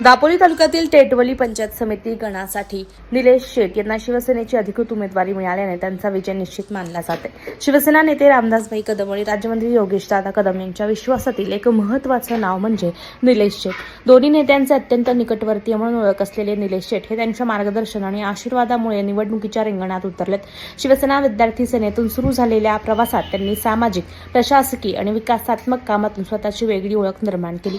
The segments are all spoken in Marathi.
दापोली तालुक्यातील टेटवली पंचायत समिती गणासाठी निलेश शेट यांना शिवसेनेची अधिकृत उमेदवारी मिळाल्याने त्यांचा विजय निश्चित मानला जाते। शिवसेना नेते रामदासभाई कदम आणि राज्यमंत्री योगेशदादा कदम यांच्या विश्वासातील एक महत्त्वाचं नाव म्हणजे निलेश शेट। दोन्ही नेत्यांचे अत्यंत निकटवर्तीय म्हणून ओळख असलेले निलेश शेट हे त्यांच्या मार्गदर्शन आणि आशीर्वादामुळे निवडणुकीच्या रिंगणात उतरलेत। शिवसेना विद्यार्थी सेनेतून सुरू झालेल्या प्रवासात त्यांनी सामाजिक, प्रशासकीय आणि विकासात्मक कामातून स्वतःची वेगळी ओळख निर्माण केली।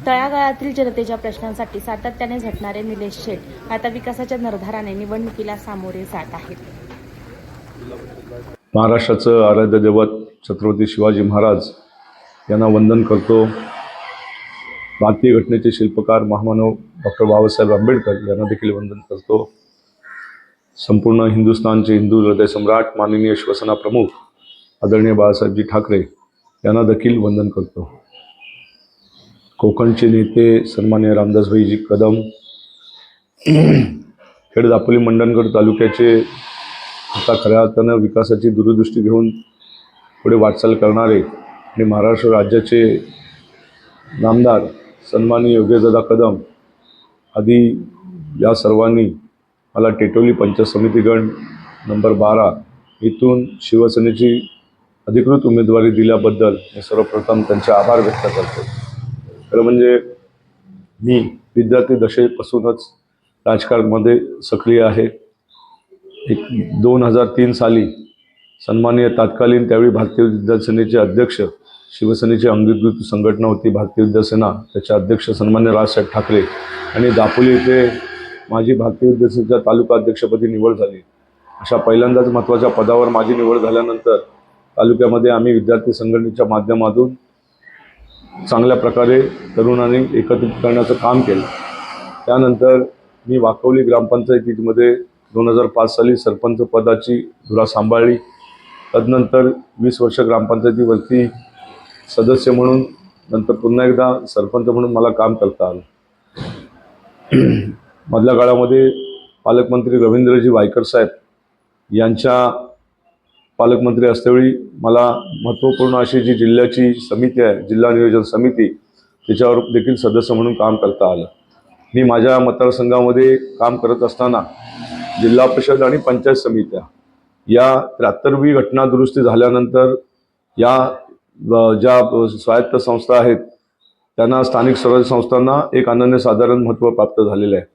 तळागाळातील जनतेच्या प्रश्नांसाठी सातत्याने झटणारे निलेश शेट आता विकासाच्या निर्धाराने निवडणुकीला सामोरे जात आहेत। महाराष्ट्राचं आराध्य दैवत छत्रपती शिवाजी महाराज यांना वंदन करतो। भारतीय घटनेचे शिल्पकार महामानव डॉक्टर बाबासाहेब आंबेडकर यांना देखील वंदन करतो। संपूर्ण हिंदुस्थानचे हिंदू हृदय सम्राट माननीय शिवसेना प्रमुख आदरणीय बाळासाहेबजी ठाकरे यांना देखील वंदन करतो। कोकणचे नेते सन्माननीय रामदासभाईजी कदम, खेड दापोली मंडणगड तालुक्याचे आता खऱ्या अर्थानं विकासाची दूरदृष्टी घेऊन पुढे वाटचाल करणारे आणि महाराष्ट्र राज्याचे नामदार सन्माननीय योगेशदादा कदम आदी या सर्वांनी मला टेटवली पंचायत समिती गण नंबर 12 इथून शिवसेनेची अधिकृत उमेदवारी दिल्याबद्दल मी सर्वप्रथम त्यांचे आभार व्यक्त करतो। खरं म्हणजे मी विद्यार्थी दशेपासूनच राजकारणामध्ये सक्रिय आहे। 2003 साली सन्माननीय तत्कालीन त्यावेळी भारतीय विद्यार्थी सेनेचे अध्यक्ष, शिवसेनेची अंगीकृत संघटना होती भारतीय विद्यार्थी सेना, त्याचे अध्यक्ष सन्माननीय राजसाहेब ठाकरे आणि दापोली येथे माझी भारतीय विद्यार्थी सेनेच्या तालुका अध्यक्षपदी निवड झाली। अशा पहिल्यांदाच महत्त्वाच्या पदावर माझी निवड झाल्यानंतर तालुक्यामध्ये आम्ही विद्यार्थी संघटनेच्या माध्यमातून चांगल्या प्रकारे तरुणांनी एकत्रित करण्याचं काम केलं। त्यानंतर मी वाकवली ग्रामपंचायतीमध्ये 2005 साली सरपंच पदाची धुरा सांभाळली। तदनंतर 20 वर्ष ग्रामपंचायतीवरती सदस्य म्हणून, नंतर पुन्हा एकदा सरपंच म्हणून मला काम करता आलं। मधल्या काळामध्ये पालकमंत्री रवींद्रजी वायकर साहेब यांच्या पालकमंत्री असतेवेळी मला महत्त्वपूर्ण अशी जी जिल्ह्याची समिती आहे, जिल्हा नियोजन समिती, त्याच्यावर देखील सदस्य म्हणून काम करता आलं। मी माझ्या मतदारसंघामध्ये काम करत असताना जिल्हा परिषद आणि पंचायत समित्या या 73वी घटना दुरुस्ती झाल्यानंतर या ज्या स्वायत्त संस्था आहेत त्यांना स्थानिक स्वराज्य संस्थांना एक अनन्यसाधारण महत्त्व प्राप्त झालेलं आहे।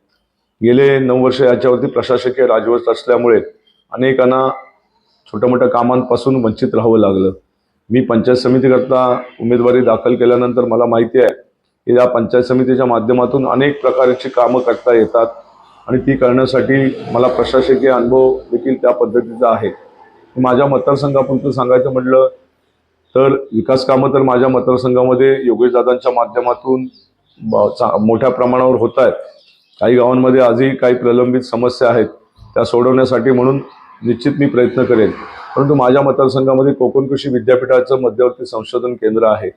गेले 9 वर्ष याच्यावरती प्रशासकीय राजवट असल्यामुळे अनेकांना छोट्या मोठ्या कामांपासून वंचित राहावं लागलं। मी पंचायत समितीकरता उमेदवारी दाखल केल्यानंतर मला माहिती आहे की या पंचायत समितीच्या माध्यमातून अनेक प्रकारची कामं करता येतात आणि ती करण्यासाठी मला प्रशासकीय अनुभव देखील त्या पद्धतीचा आहे। माझ्या मतदारसंघापुरतं सांगायचं म्हटलं तर विकास कामं तर माझ्या मतदारसंघामध्ये योगेशदादांच्या माध्यमातून मोठ्या प्रमाणावर होत आहेत। काही गावांमध्ये आजही काही प्रलंबित समस्या आहेत, त्या सोडवण्यासाठी म्हणून निश्चित मी प्रयत्न करेन। परंतु माझ्या मतदारसंघामध्ये कोकण कृषी विद्यापीठाचं मध्यवर्ती संशोधन केंद्र आहे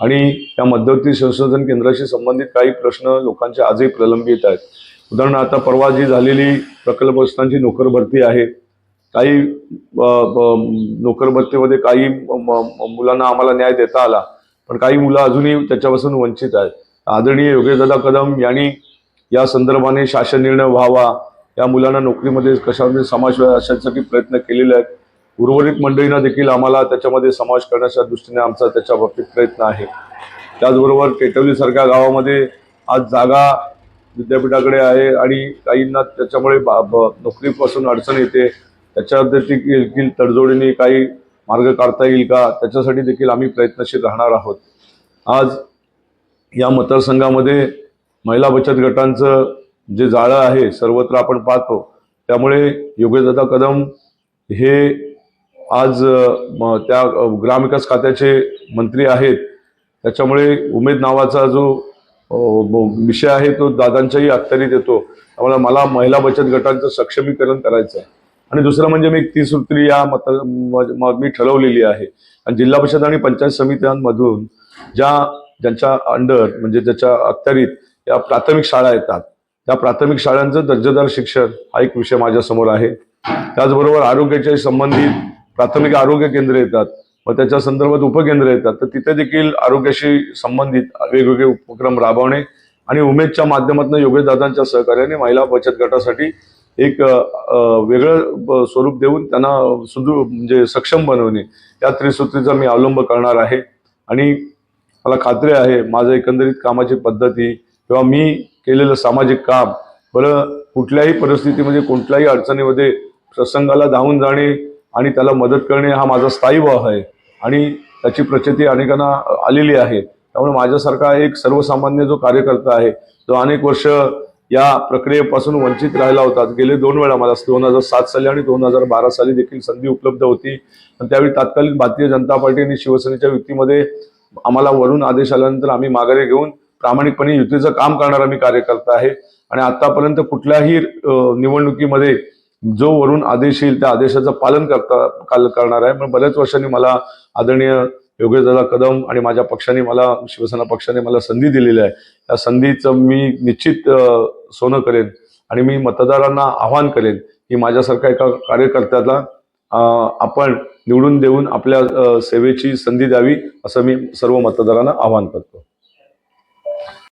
आणि त्या मध्यवर्ती संशोधन केंद्राशी संबंधित काही प्रश्न लोकांचे आजही प्रलंबित आहेत। उदाहरणार्थ आता परवा जी झालेली प्रकल्पग्रस्तांची नोकर भरती आहे, काही नोकर भरतीमध्ये काही मुलांना आम्हाला न्याय देता आला, पण काही मुलं अजूनही त्याच्यापासून वंचित आहेत। आदरणीय योगेशदादा कदम यांनी या संदर्भाने शासन निर्णय व्हावा, या मुलांना नोकरीमध्ये कशामध्ये समावेश अशासाठी प्रयत्न केलेले आहेत। उर्वरित मंडळींना देखील आम्हाला त्याच्यामध्ये समावेश करण्याच्या दृष्टीने आमचा त्याच्या बाबतीत प्रयत्न आहे। त्याचबरोबर टेटवलीसारख्या गावामध्ये आज जागा विद्यापीठाकडे आहे आणि काहींना त्याच्यामुळे नोकरीपासून अडचण येते, त्याच्यावर देखील तडजोडीने काही मार्ग काढता येईल का, त्याच्यासाठी देखील आम्ही प्रयत्नशील राहणार आहोत। आज या मतदारसंघामध्ये महिला बचत गटांचं जे जाळं आहे सर्वत्र आपण पाहतो, त्यामुळे योगेशदादा कदम हे आज त्या ग्रामविकास खात्याचे मंत्री आहेत। त्याच्यामुळे उमेद नावाचा जो विषय आहे तो दादांच्याही अखत्यारीत येतो। त्यामुळे मला महिला बचत गटांचं सक्षमीकरण करायचं आहे आणि दुसरं म्हणजे मी 30 सूत्री या मी ठरवलेली आहे आणि जिल्हा परिषद आणि पंचायत समित्यांमधून ज्यांच्या अंडर म्हणजे ज्याच्या अखत्यारीत या प्राथमिक शाळा येतात, त्या प्राथमिक शाळांचं दर्जेदार शिक्षण हा एक विषय माझ्यासमोर आहे। त्याचबरोबर आरोग्याच्या संबंधित प्राथमिक आरोग्य केंद्र येतात, मग त्याच्या संदर्भात उपकेंद्र येतात, तर तिथे देखील आरोग्याशी संबंधित वेगवेगळे उपक्रम राबवणे आणि उमेदच्या माध्यमातून योगेशदादांच्या सहकार्याने महिला बचत गटासाठी एक वेगळं स्वरूप देऊन त्यांना सुदृढ म्हणजे सक्षम बनवणे, या त्रिसूत्रीचा मी अवलंब करणार आहे. आणि मला खात्री आहे माझं एकंदरीत कामाची पद्धती किंवा मी केलेलं सामाजिक काम बरं कुठल्याही परिस्थितीमध्ये कुठल्याही अडचणीमध्ये प्रसंगाला धावून जाणे आणि त्याला मदत करणे हा माझा स्थायी भाव आहे आणि त्याची प्रचिती अनेकांना आलेली आहे. त्यामुळे माझ्यासारखा एक सर्वसामान्य जो कार्यकर्ता आहे, जो अनेक वर्ष या प्रक्रियेपासून वंचित राहिला होता, गेले 2 वेळा मला 2007 साली आणि 2012 साली देखील संधी उपलब्ध होती, पण त्यावेळी तत्कालीन भारतीय जनता पार्टी आणि शिवसेनेच्या युतीमध्ये आम्हाला वरून आदेश आल्यानंतर आम्ही माघारी घेऊन प्रामाणिकपणे युतीचं काम करणारा मी कार्यकर्ता आहे. आणि आतापर्यंत कुठल्याही निवडणुकीमध्ये जो वरून आदेश येईल त्या आदेशाचं पालन करणार आहे. पण बऱ्याच वर्षांनी मला आदरणीय योगेशदादा कदम आणि माझ्या पक्षाने मला शिवसेना पक्षाने मला संधी दिलेली आहे. त्या संधीचं मी निश्चित सोनं करेन आणि मी मतदारांना आवाहन करेन की माझ्यासारख्या एका कार्यकर्त्याला आपण निवडून देऊन आपल्या सेवेची संधी द्यावी, असं मी सर्व मतदारांना आवाहन करतो.